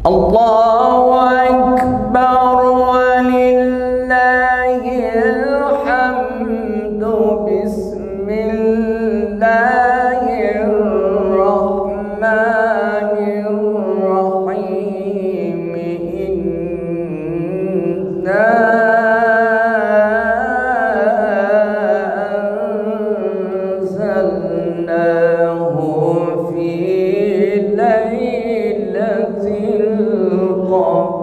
الله أكبر ولله الحمد بسم الله الرحمن الرحيم إنا أنزلناه في ليلة القدر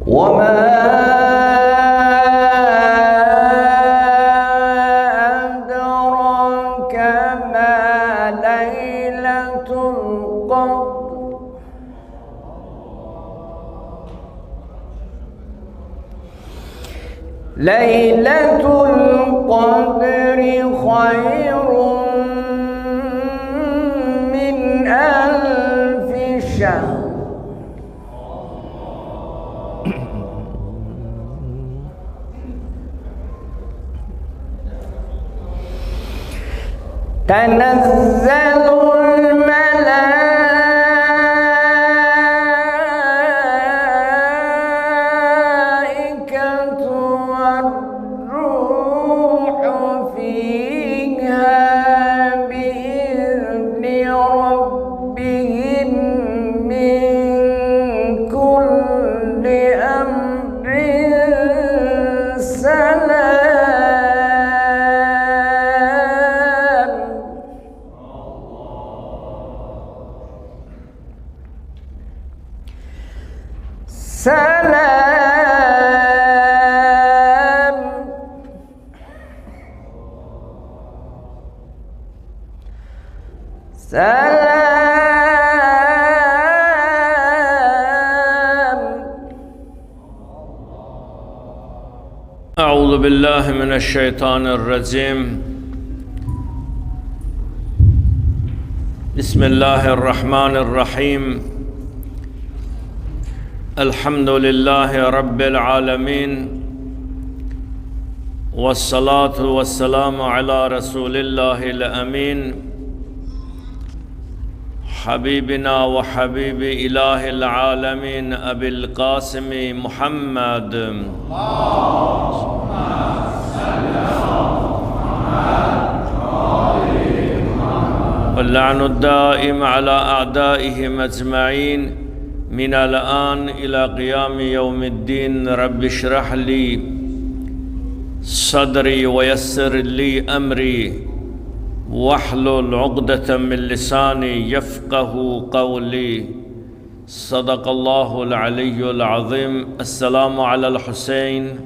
وما أدراك ما ليلة القدر ليلة القدر خير من ألف شهر تنزل الملائكة والروح فيها بإذن ربهم من كل أمر سلام سلام. أعوذ بالله من الشيطان الرجيم. بسم الله الرحمن الرحيم. الحمد لله رب العالمين، والصلاة والسلام على رسول الله الأمين حبيبنا وحبيب إله العالمين أبي القاسم محمد واللعن الدائم على أعدائهم أجمعين من الآن إلى قيام يوم الدين. رب اشرح لي صدري ويسر لي أمري واحلل عقدة من لساني يفقه قولي. صدق الله العلي العظيم. السلام على الحسين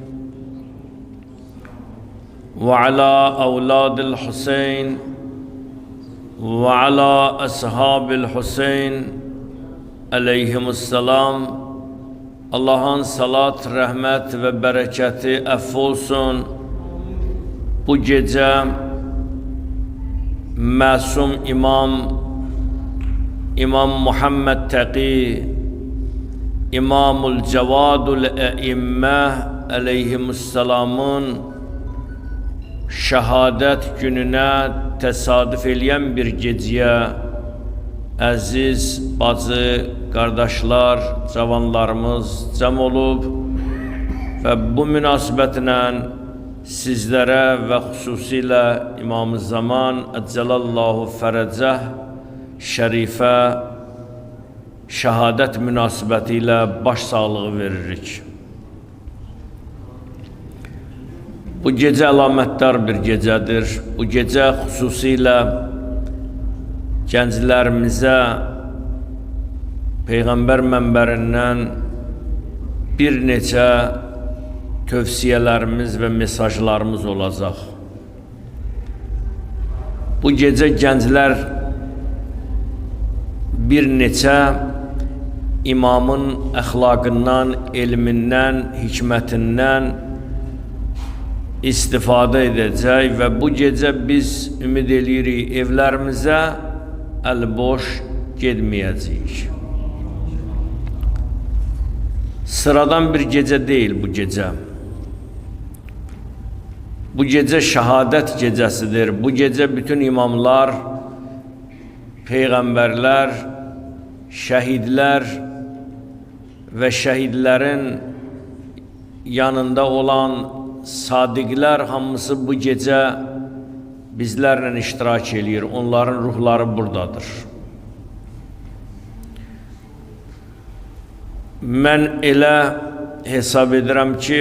وعلى أولاد الحسين وعلى أصحاب الحسين aleyhim السلام. Allah'ın salat, rahmet ve bereketi affolsun. Bu gece masum İmam Muhammed Taqi, İmamul Cevadul E'imme aleyhimusselamın şehadet gününe tesadüf eyləyən bir geceye əziz bacı, qardaşlar, cavanlarımız cəm olub və bu münasibətlə sizlərə və xüsusilə İmam-ı Zaman Əcəlallahu Fərəcəh şərifə şəhadət münasibəti ilə baş sağlığı veririk. Bu gecə əlamətdar bir gecədir. Bu gecə xüsusilə gənclərimizə Peyğəmbər mənbərindən bir neçə tövsiyələrimiz və mesajlarımız olacaq. Bu gecə gənclər bir neçə imamın əxlaqından, elmindən, hikmətindən istifadə edəcək və bu gecə biz ümid edirik evlərimizə əl-boş getməyəcəyik. Sıradan bir gecə deyil bu gecə. Bu gecə şəhadət gecəsidir. Bu gecə bütün imamlar, peyğəmbərlər, şəhidlər və şəhidlərin yanında olan sadiqlər hamısı bu gecə bizlərlə iştirak edir. Onların ruhları buradadır. Mən elə hesab edirəm ki,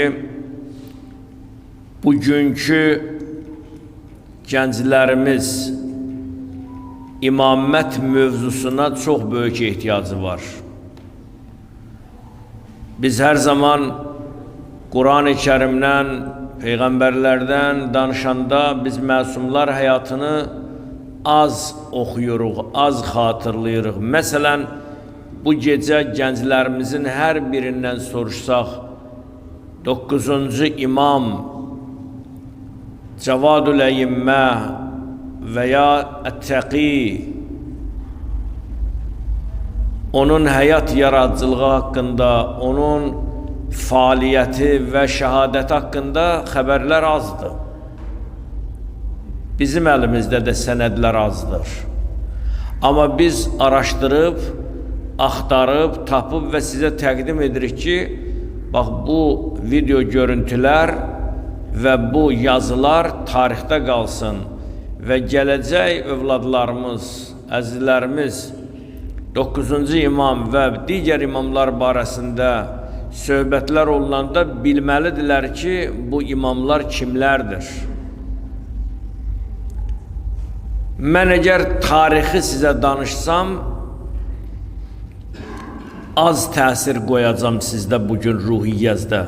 bugünkü gənclərimiz imamət mövzusuna çox böyük ehtiyacı var. Biz hər zaman Quran-ı Kərimdən, peyğəmbərlərdən danışanda biz məsumlar həyatını az oxuyuruq, az xatırlayırıq. Məsələn, bu gecə gənclərimizin hər birindən soruşsaq, 9-cu imam Cavadul Əyimmə və ya Ət-Təqi, onun həyat yaradıcılığı haqqında, onun fəaliyyəti və şəhadəti haqqında xəbərlər azdır. Bizim əlimizdə də sənədlər azdır. Amma biz araşdırıb, axtarıb, tapıb və sizə təqdim edirik ki, bax bu video görüntülər və bu yazılar tarixdə qalsın və gələcək övladlarımız, əzizlərimiz 9-cu imam və digər imamlar barəsində söhbətlər olunanda bilməlidirlər ki, bu imamlar kimlərdir? Mən əgər tarixi sizə danışsam, az təsir qoyacam sizdə bugün ruhiyyəzdə.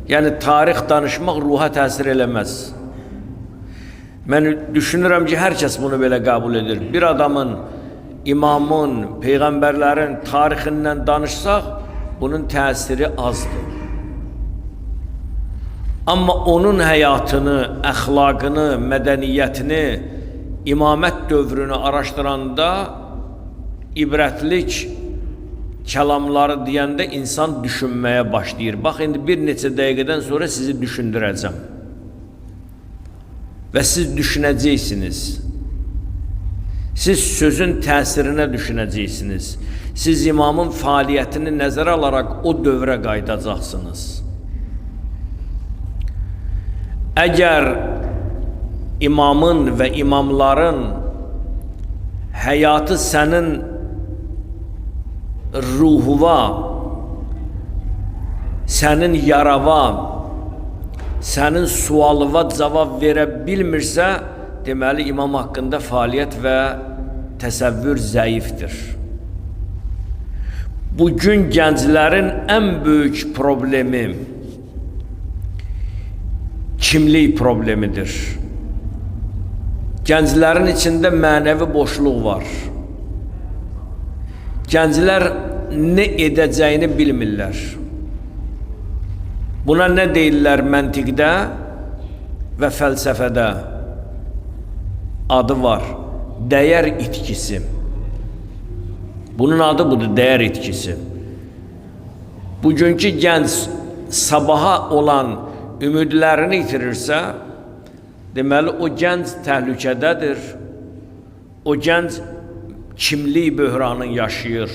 Yəni, tarix danışmaq ruha təsir eləməz. Mən düşünürəm ki, hər kəs bunu belə qəbul edir. Bir adamın, imamın, peyğəmbərlərin tarixindən danışsaq, bunun təsiri azdır. Amma onun həyatını, əxlaqını, mədəniyyətini, imamət dövrünü araşdıranda ibrətlik kəlamları deyəndə insan düşünməyə başlayır. Bax, indi bir neçə dəqiqədən sonra sizi düşündürəcəm. Və siz düşünəcəksiniz. Siz sözün təsirinə düşünəcəksiniz. Siz imamın fəaliyyətini nəzərə alaraq o dövrə qayıdacaqsınız. Əgər imamın və imamların həyatı sənin ruhuva, sənin yarava, sənin sualıva cavab verə bilmirsə, deməli imam haqqında fəaliyyət və təsəvvür zəifdir. Bugün gənclərin ən böyük problemi kimlik problemidir. Gənclərin içində mənəvi boşluq var. Gənclər nə edəcəyini bilmirlər. Buna nə deyirlər məntiqdə və fəlsəfədə? Adı var, dəyər itkisi. Bunun adı budur, dəyər itkisi. Bugünkü gənc sabaha olan ümidlərini itirirsə, deməli o gənc təhlükədədir. O gənc kimlik böhranını yaşayır.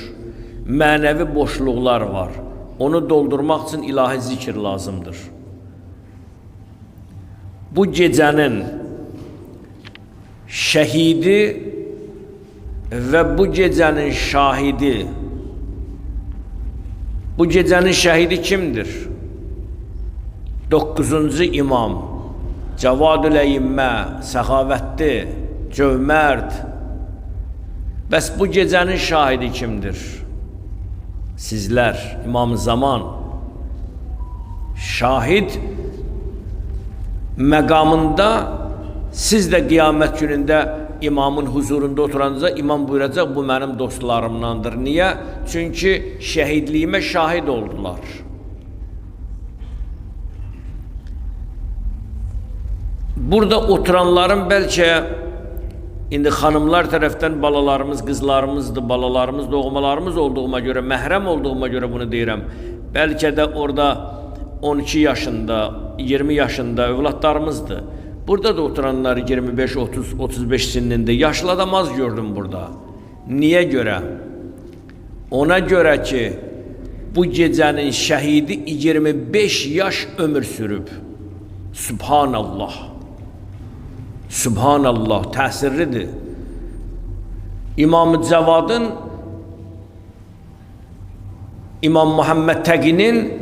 Mənəvi boşluqlar var. Onu doldurmaq üçün ilahi zikir lazımdır. Bu gecənin şəhidi və bu gecənin şahidi. Bu gecənin şəhidi kimdir? 9-cu imam Cavadul Əyimmə, səxavətli, cövmərd. Bəs bu gecənin şahidi kimdir? Sizlər, İmam-ı Zaman. Şahid məqamında siz də qiyamət günündə imamın huzurunda oturanca imam buyuracaq, bu mənim dostlarımdandır. Niyə? Çünki şəhidliyimə şahid oldular. Burada oturanların bəlkə indi xanımlar tərəfdən balalarımız, qızlarımızdır, balalarımız, doğmalarımız olduğuma görə, məhrəm olduğuma görə bunu deyirəm. Bəlkə də orada 12 yaşında, 20 yaşında övladlarımızdır. Burada da oturanlar 25, 30, 35 sininde yaşlı adam az gördüm burada. Niye göre? Ona göre ki bu gecenin şehidi 25 yaş ömür sürüp. Subhanallah. Subhanallah, təsirlidir. İmam-ı Cavadın, İmam Muhammed Təqinin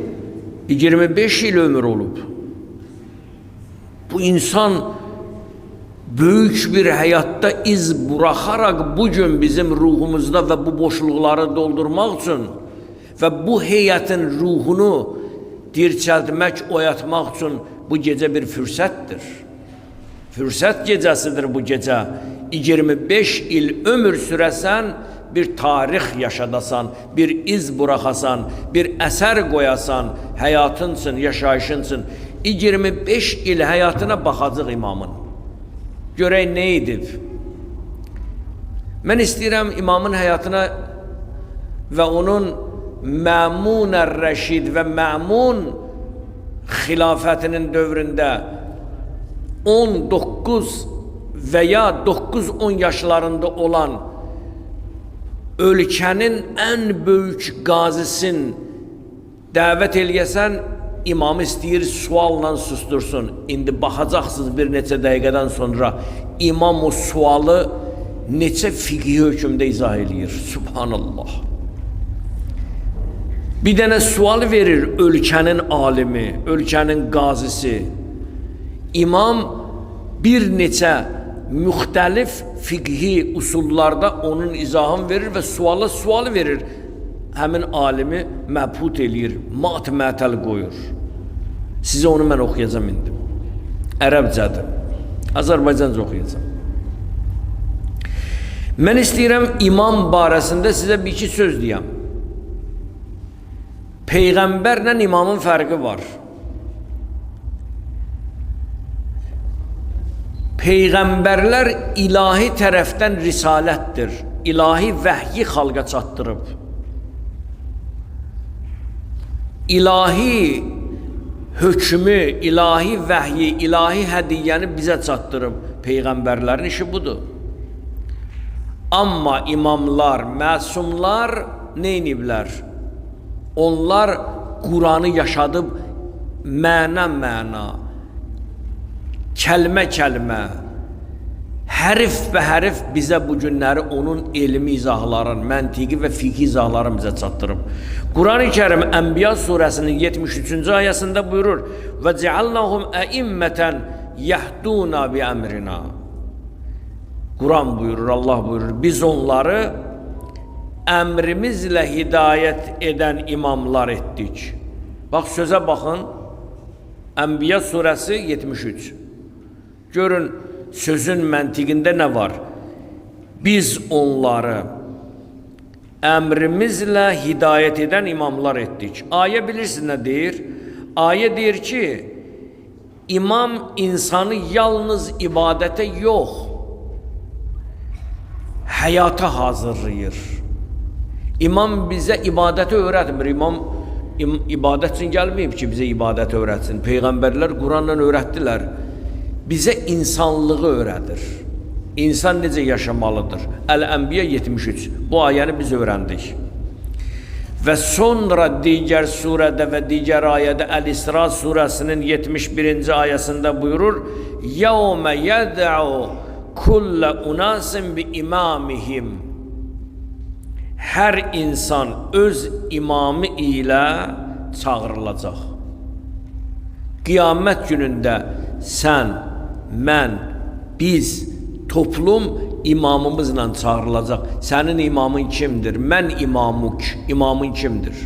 25 yıl ömür olub. Bu insan büyük bir hayatta iz bırakarak bugün bizim ruhumuzda ve bu boşlukları doldurmak için ve bu heyetin ruhunu dirçəltmək, oyatmaq için bu gece bir fürsəttir. Fürsət gecəsidir bu gece. 25 il ömür sürəsən, bir tarix yaşadasan, bir iz bırakasan, bir eser koyasan, hayatın için, yaşayışın için. 25 il hayatına baxacaq imamın. Görək nə edib? Mən istəyirəm imamın həyatına və onun Məmun Ər-Rəşid və Məmun xilafətinin dövründə 19 veya 9-10 yaşlarında olan ölkənin ən böyük qazisin dəvət eləyəsən, imamı istəyir sualla sustursun. İndi baxacaqsınız bir neçə dəqiqədən sonra imam o sualı neçə fiqhi hökmdə izah eləyir. Subhanallah. Bir dənə sual verir ölkənin alimi, ölkənin qazisi. İmam bir neçə müxtəlif fiqhi usullarda onun izahını verir və sualı verir. Həmin alimi məbhut eləyir, mat-mətəl qoyur. Sizə onu mən oxuyacam indi. Ərəbcədir. Azərbaycanca oxuyacam. Mən istəyirəm imam barəsində sizə bir iki söz deyəm. Peyğəmbərlə imamın fərqi var. Peyğəmbərlər ilahi tərəfdən risalətdir. İlahi vəhyi xalqa çatdırıb. İlahi hökmü, ilahi vəhyi, ilahi hədiyyəni bizə çatdırıb. Peyğəmbərlərin işi budur. Amma imamlar, məsumlar neyniblər? Onlar Kur'an'ı yaşadıb məna-məna, kəlmə-kəlmə, hərf və hərf bizə bu günləri onun elmi izahların, məntiqi və fiqhi izahların bizə çatdırıb. Kur'an-ı Kerim Ənbiya surəsinin 73-cü ayəsində buyurur: "Və cealnahum əimmətən yahduna bi əmrina." Kur'an buyurur, Allah buyurur, biz onları əmrimizlə hidayət edən imamlar etdik. Bax, sözə baxın, Ənbiya surəsi 73. Görün, sözün məntiqində nə var? Biz onları əmrimizlə hidayət edən imamlar etdik. Ayə bilirsiniz nə deyir? Ayə deyir ki, imam insanı yalnız ibadətə yox, həyata hazırlayır. İmam bizə ibadəti öyrətmir. İmam ibadət üçün gəlməyib ki, bizə ibadəti öyrətsin. Peyğəmbərlər Quranla öyrətdilər. Bizə insanlığı öyrədir. İnsan necə yaşamalıdır? Əl-Ənbiya 73. Bu ayəni biz öyrəndik. Və sonra digər surədə və digər ayədə Əl-İsra surəsinin 71-ci ayəsində buyurur: "Yevme yed'u kulle unasin bi imamihim." Hər insan öz imamı ilə çağırılacaq. Qiyamət günündə sən, mən, biz, toplum imamımızla çağırılacaq. Sənin imamın kimdir? Mən imamın kimdir?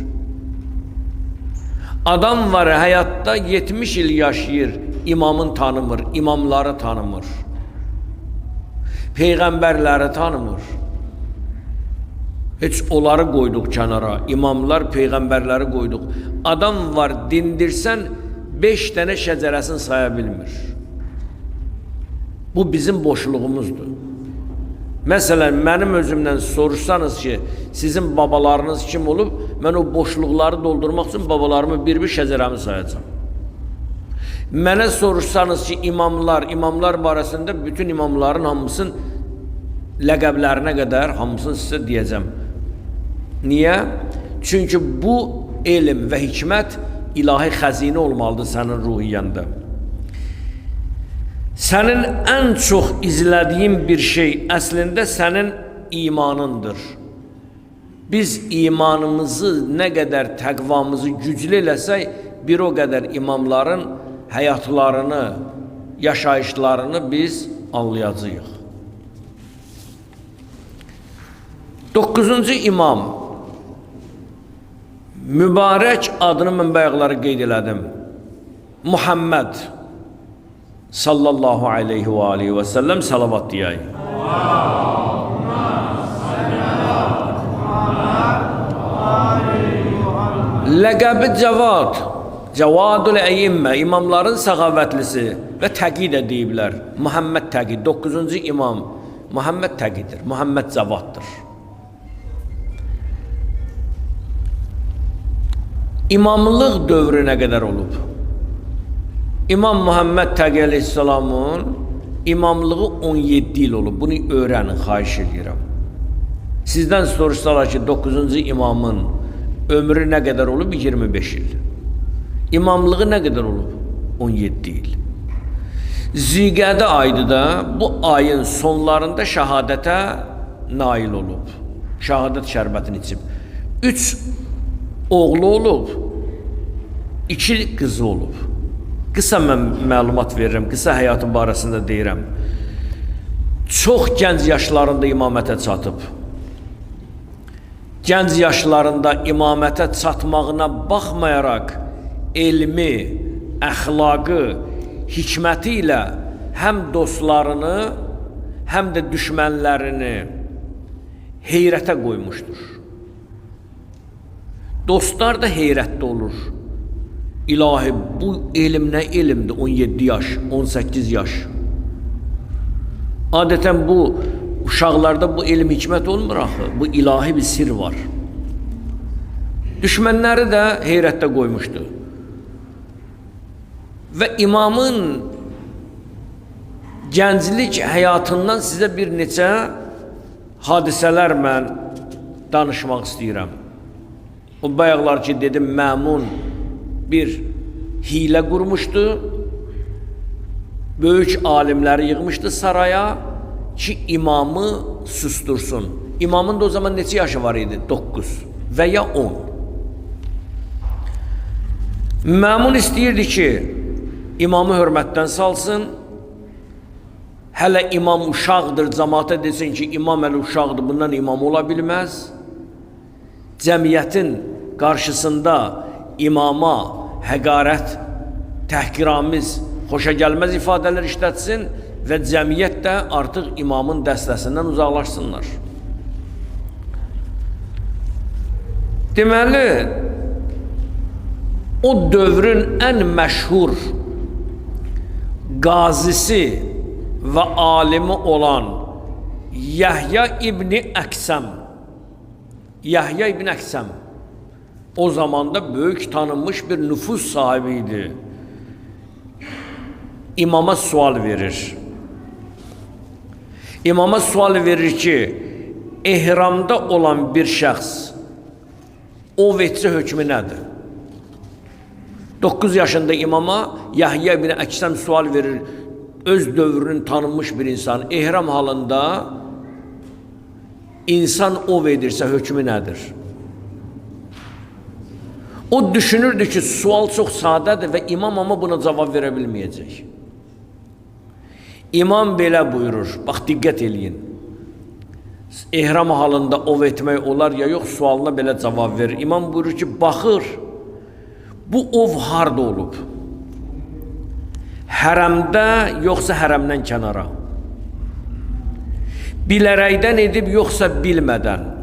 Adam var həyatda 70 il yaşayır, imamın tanımır, imamları tanımır. Peyğəmbərləri tanımır. Heç onları qoyduq kənara. İmamlar, peyğəmbərləri qoyduq. Adam var, dindirsən 5 dənə şəcərəsini saya bilmir. Bu bizim boşluğumuzdur. Məsələn, mənim özümdən soruşsanız ki, sizin babalarınız kim olub, mən o boşluqları doldurmaq üçün babalarımı bir-bir şəcərəmi sayacağım. Mənə soruşsanız ki, imamlar barəsində bütün imamların hamısının ləqəblərinə qədər hamısını sizə deyəcəm. Niyə? Çünki bu elm və hikmət ilahi xəzinə olmalıdır sənin ruhiyyəndə. Sənin ən çox izlədiyin bir şey əslində sənin imanındır. Biz imanımızı nə qədər təqvamızı güclü eləsək, bir o qədər imamların həyatlarını, yaşayışlarını biz anlayacağıq. 9-cu imam, mübarək adını mən bayaqları qeyd elədim. Muhammed sallallahu aleyhi və aleyhi və səlləm salavat deyək. Ləqəbi Cavad, Cavadul Əyimmə, imamların səxavətlisi və təqi də deyiblər. Muhammed təqi, 9-cu imam Muhammed təqidir, Muhammed Cavaddır. İmamlıq dövrü nə qədər olub? İmam Muhammed Təqi əleyhissalamın imamlığı 17 il olub. Bunu öyrənin, xahiş edirəm. Sizdən soruşsalar ki, 9-cu imamın ömrü nə qədər olub? 25 il. İmamlığı nə qədər olub? 17 il. Zilqədə aydı da bu ayın sonlarında şəhadətə nail olub. Şəhadət şərbətini içib. 3 oğlu olub, 2 qızı olub. Qısa mən məlumat verirəm, qısa həyatı barəsində deyirəm. Çox gənc yaşlarında imamətə çatıb. Gənc yaşlarında imamətə çatmağına baxmayaraq, elmi, əxlaqı, hikməti ilə həm dostlarını, həm də düşmənlərini heyrətə qoymuşdur. Dostlar da heyrətdə olur. İlahi, bu elm nə elmdir? 17 yaş, 18 yaş. Adətən bu uşaqlarda bu elm hikmət olmur axı. Bu ilahi bir sir var. Düşmənləri də heyrətdə qoymuşdu. Və imamın gənclik həyatından sizə bir neçə hadisələr mən danışmaq istəyirəm. O bayaqlar ki dedim, Məmun bir hilə qurmuşdu, böyük alimləri yığmışdı saraya ki, imamı sustursun. İmamın da o zaman neçə yaşı var idi? 9 və ya 10. Məmun istəyirdi ki, imamı hörmətdən salsın, hələ imam uşaqdır, cəmaata desin ki, imam hələ uşaqdır, bundan imam ola bilməz. Cəmiyyətin qarşısında imama həqarət, təhqiramiz, xoşagəlməz ifadələr işlətsin və cəmiyyət də artıq imamın dəstəsindən uzaqlaşsınlar. Deməli, o dövrün ən məşhur qazisi və alimi olan Yahya İbni Əksəm, Yahya İbn Əksəm o zamanda böyük tanınmış bir nüfuz sahibi idi. İmama sual verir. İmama sual verir ki, ehramda olan bir şəxs o etsə hökmü nədir? 9 yaşında imama Yahya İbn Əksəm sual verir. Öz dövrünün tanınmış bir insan ehram halında insan ov edirsə hökmü nədir? O düşünürdü ki, sual çox sadədir və imam ama buna cavab verə bilməyəcək. İmam belə buyurur, bax diqqət eləyin. Ehram halında ov etmək olar ya yox, sualına belə cavab verir. İmam buyurur ki, baxır, bu ov harda olub? Hərəmdə yoxsa hərəmdən kənara? Bilərəkdən edib yoxsa bilmədən?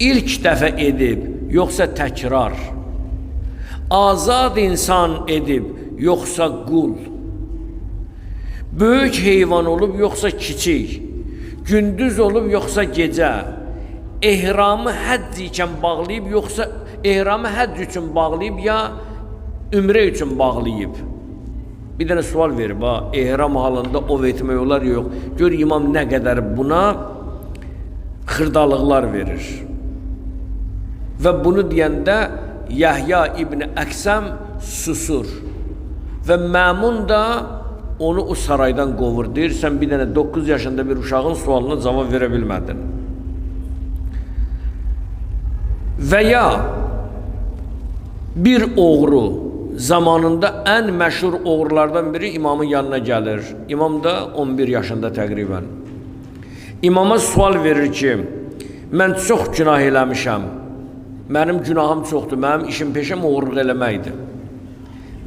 İlk dəfə edib yoxsa təkrar? Azad insan edib yoxsa qul? Böyük heyvan olub yoxsa kiçik? Gündüz olub yoxsa gecə? Ehramı həcc ikən bağlayıb yoxsa ehramı həcc üçün bağlayıb ya ümrə üçün bağlayıb. Bir dənə sual verib, ehram halında ov etmək olar yox. Gör imam nə qədər buna xırdalıqlar verir. Və bunu deyəndə Yahya ibn Əksəm susur. Və Məmun da onu o saraydan qovur. Deyir, sən bir dənə 9 yaşında bir uşağın sualına cavab verə bilmədin. Və ya bir oğru zamanında ən məşhur oğrulardan biri imamın yanına gəlir. İmam da 11 yaşında təqribən. İmama sual verir ki, mən çox günah eləmişəm. Mənim günahım çoxdur. Mənim işim peşəm oğurluq eləməkdir.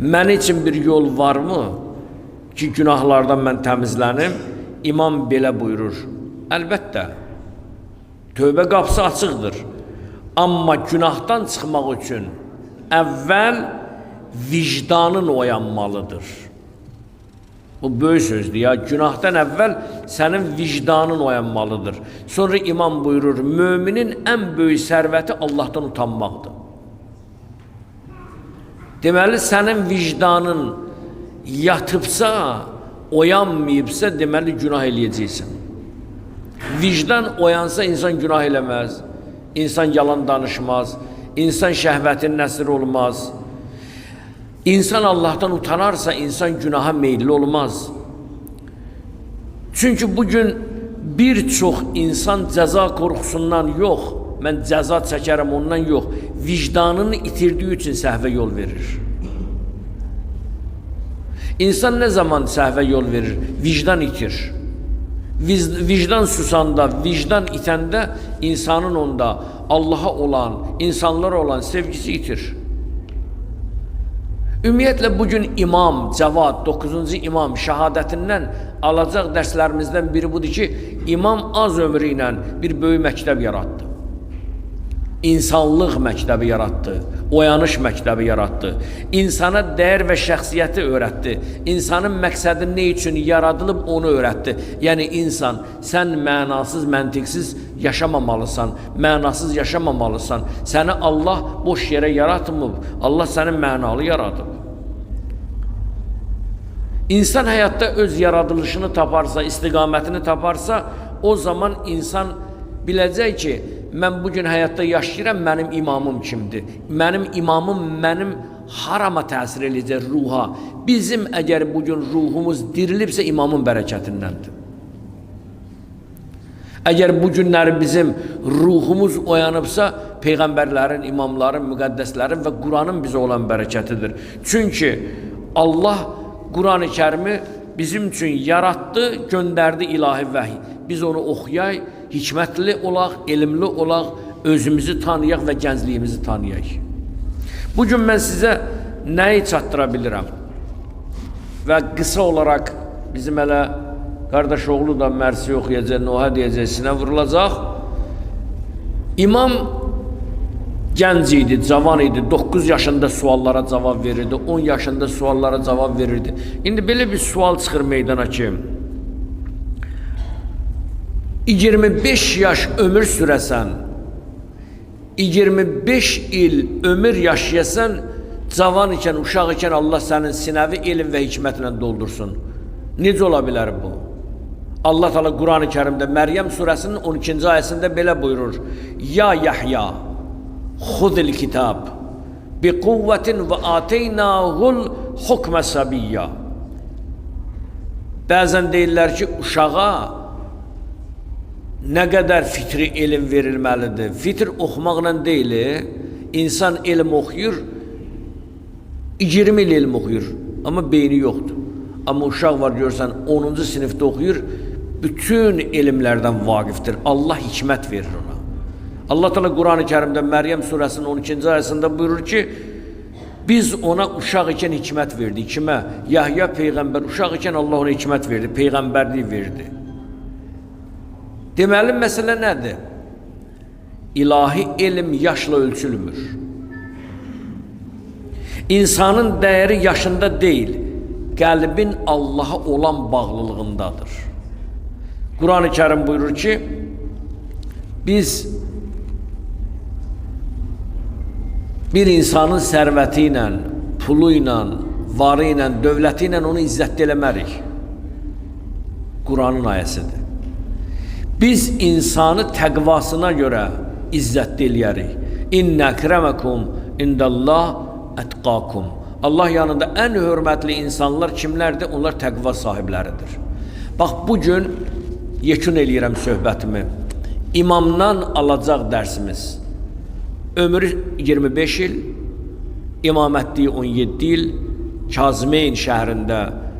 Mən üçün bir yol varmı ki, günahlardan mən təmizlənim? İmam belə buyurur. Əlbəttə, tövbə qapısı açıqdır. Amma günahdan çıxmaq üçün əvvəl vicdanın oyanmalıdır. Bu böyük sözdür ya. Günahdan əvvəl sənin vicdanın oyanmalıdır. Sonra imam buyurur, müminin ən böyük sərvəti Allahdan utanmaqdır. Deməli, sənin vicdanın yatıbsa, oyanmayıbsa, deməli günah eləyəcəksən. Vicdan oyansa insan günah eləməz, insan yalan danışmaz, insan şəhvətin nəsir olmaz. İnsan Allah'tan utanarsa insan günaha meyilli olmaz. Çünkü bugün birçok insan cəza qorxusundan yox, mən cəza çəkərəm ondan yox, vicdanını itirdiği için səhvə yol verir. İnsan ne zaman səhvə yol verir? Vicdan itir. Vicdan susanda, vicdan itəndə insanın onda Allah'a olan, insanlara olan sevgisi itir. Ümumiyyətlə, bugün imam, Cavad, 9-cu imam şəhadətindən alacaq dərslərimizdən biri budur ki, imam az ömrü ilə bir böyük məktəb yaratdı. İnsanlıq məktəbi yaratdı, oyanış məktəbi yaratdı. İnsana dəyər və şəxsiyyəti öyrətdi. İnsanın məqsədi nə üçün yaradılıb onu öyrətdi. Yəni, insan, sən mənasız, məntiqsiz yaşamamalısan, mənasız yaşamamalısan. Səni Allah boş yerə yaratmıb, Allah səni mənalı yaradıb. İnsan həyatda öz yaradılışını taparsa, istiqamətini taparsa, o zaman insan biləcək ki, mən bugün həyatda yaşayıram, mənim imamım kimdir? Mənim imamım mənim harama təsir eləyəcək ruha. Bizim əgər bugün ruhumuz dirilibsə, imamın bərəkətindəndir. Əgər bu günləri bizim ruhumuz oyanıbsa, peyğəmbərlərin, imamların, müqəddəslərin və Quranın bizə olan bərəkətidir. Çünki Allah Quran-ı Kərimi bizim üçün yaratdı, göndərdi ilahi vəhiy. Biz onu oxuyaq, hikmətli olaq, elmli olaq, özümüzü tanıyaq və gəncliyimizi tanıyaq. Bugün mən sizə nəyi çatdıra bilirəm? Və qısa olaraq bizim hələ qardaş oğlu da mərsi oxuyacaq, noha deyəcək, sinə vurulacaq. İmam gənc idi, cavan idi, 9 yaşında suallara cavab verirdi, 10 yaşında suallara cavab verirdi. İndi belə bir sual çıxır meydana ki, 25 yaş ömür sürəsən, 25 il ömür yaşayasan, cavan ikən, uşaq ikən Allah sənin sinəvi elm və hikmətlə doldursun. Necə ola bilər bu? Allah Teala Quran-ı Kərimdə Məryəm surəsinin 12-ci ayəsində belə buyurur. Ya Yahya, xudil kitab, bi quvvətin və ateynahul hukmə sabiyya. Bəzən deyirlər ki, uşağa nə qədər fitri elm verilməlidir. Fitr oxumaqla deyil, insan elm oxuyur, 20 il elm oxuyur, amma beyni yoxdur. Amma uşaq var, görsən, 10-cu sinifdə oxuyur, bütün elmlərdən vaqifdir. Allah hikmət verir ona. Allah Teala Quran-ı Kərimdə Məryəm surəsinin 12-ci ayəsində buyurur ki, biz ona uşaq ikən hikmət verdik. Kimə? Yahya peyğəmbər uşaq ikən Allah ona hikmət verdi, peyğəmbərlik verdi. Deməli, məsələ nədir? İlahi elm yaşla ölçülmür. İnsanın dəyəri yaşında deyil, qəlbin Allaha olan bağlılığındadır. Quran-ı Kərim buyurur ki, biz bir insanın sərvəti ilə, pulu ilə, varı ilə, dövləti ilə onu izzətli eləmərik. Quranın ayəsidir. Biz insanı təqvasına görə izzətli eləyərik. İnnə əkrəməkum indəllah ətqakum. Allah yanında ən hörmətli insanlar kimlərdir? Onlar təqva sahibləridir. Bax, bugün yekun eləyirəm söhbətimi. İmamdan alacaq dərsimiz. Ömrü 25 il, imamətliyi 17 il, Kazımeyn şəhərində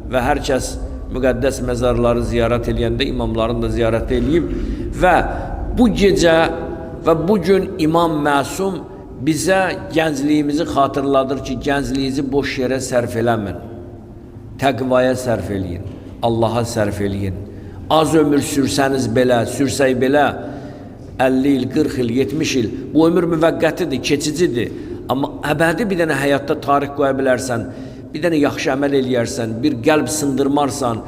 və hər kəs müqəddəs məzarları ziyarət eləyəndə imamların da ziyarət eləyib və bu gecə və bugün İmam Məsum bizə gəncliyimizi xatırladır ki, gəncliyinizi boş yerə sərf eləmin. Təqvaya sərf eləyin, Allaha sərf eləyin. Az ömür sürsəniz belə, sürsək belə 50 il, 40 il, 70 il, bu ömür müvəqqətidir, keçicidir. Amma əbədi bir dənə həyatda tarix qoya bilərsən, bir dənə yaxşı əməl eləyərsən, bir qəlb sındırmarsan,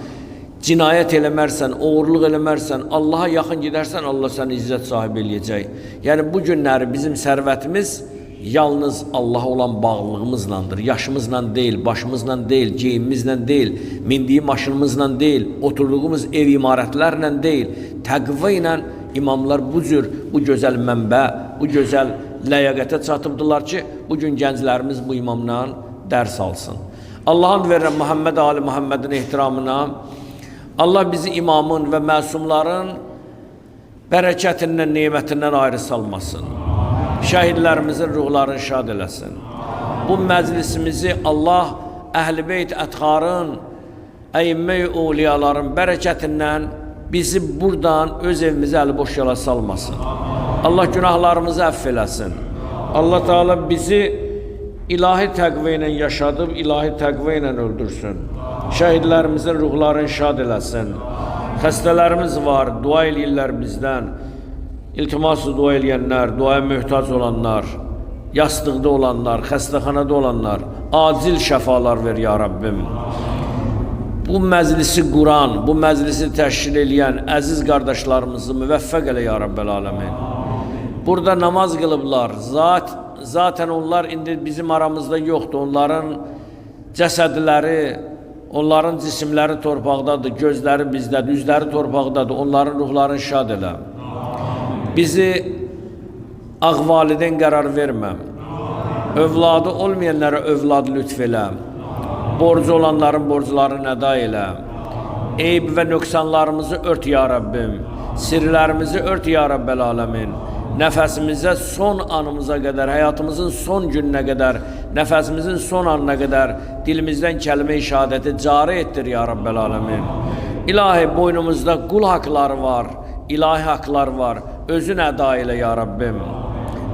cinayət eləmərsən, oğurluq eləmərsən, Allaha yaxın gedərsən, Allah səni izzət sahibi eləyəcək. Yəni, bu günləri bizim sərvətimiz yalnız Allaha olan bağlılığımızlandır. Yaşımızla deyil, başımızla deyil, geyimimizlə deyil, mindiyi maşınımızla deyil, oturduğumuz ev imarətlərlə deyil. Təqva ilə imamlar bu cür, bu gözəl mənbə, bu gözəl ləyaqətə çatıbdılar ki, bugün gənclərimiz bu imamla dərs alsın. Allah'ın verirəm Muhammed Ali Muhammedin ehtiramına. Allah bizi imamın və məsumların bərəkətindən, nemətindən ayrı salmasın. Şəhidlərimizin ruhlarını şad eləsin. Bu məclisimizi Allah Əhl-i Beyt Ətxarın, əyimmə-i uliyaların bərəkətindən bizi buradan öz evimizə əli boş yola salmasın. Allah günahlarımızı əff eləsin. Allah Teala bizi ilahi təqva ilə yaşadıb, ilahi təqva ilə öldürsün. Şəhidlərimizin ruhlarını şad eləsin. Xəstələrimiz var, dua eləyirlər bizdən. İltiması dua eləyənlər, duaya möhtac olanlar, yastıqda olanlar, xəstəxanada olanlar, acil şəfalar ver ya Rabbim. Bu məclisi quran, bu məclisi təşkil eləyən əziz qardaşlarımızı müvəffəq elə ya Rabbəl aləmin. Burada namaz qılıblar, zaten onlar indi bizim aramızda yoxdur. Onların cəsədləri, onların cisimləri torpaqdadır, gözləri bizdədir, üzləri torpaqdadır. Onların ruhlarını şad elə. Bizi ağ valideyn qərar verməm. Övladı olmayanlara övlad lütf elə. Borcu olanların borclarını əda elə. Eyb və nöqsanlarımızı ört ya Rabbim. Sirlərimizi ört ya Rabbəl aləmin. Nəfəsimizə son anımıza qədər, həyatımızın son gününə qədər, nəfəsimizin son anına qədər dilimizdən kəlmə-i şəhadəti cari etdir ya Rabbəl aləmin. İlahi, boynumuzda qul haqları var, ilahi haqlar var. Özün əda elə ya Rabbim.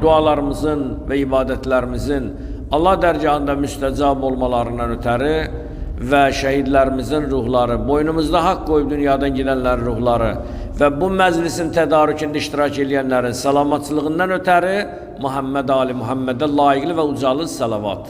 Dualarımızın və ibadətlərimizin Allah dərgahında müstəcab olmalarından ötəri və şəhidlərimizin ruhları, boynumuzda haqq qoyub dünyadan gedənlərin ruhları və bu məclisin tədarükündə iştirak edənlərin salamatçılığından ötəri Muhammed Ali Muhammedə layiqli və ucalı salavat.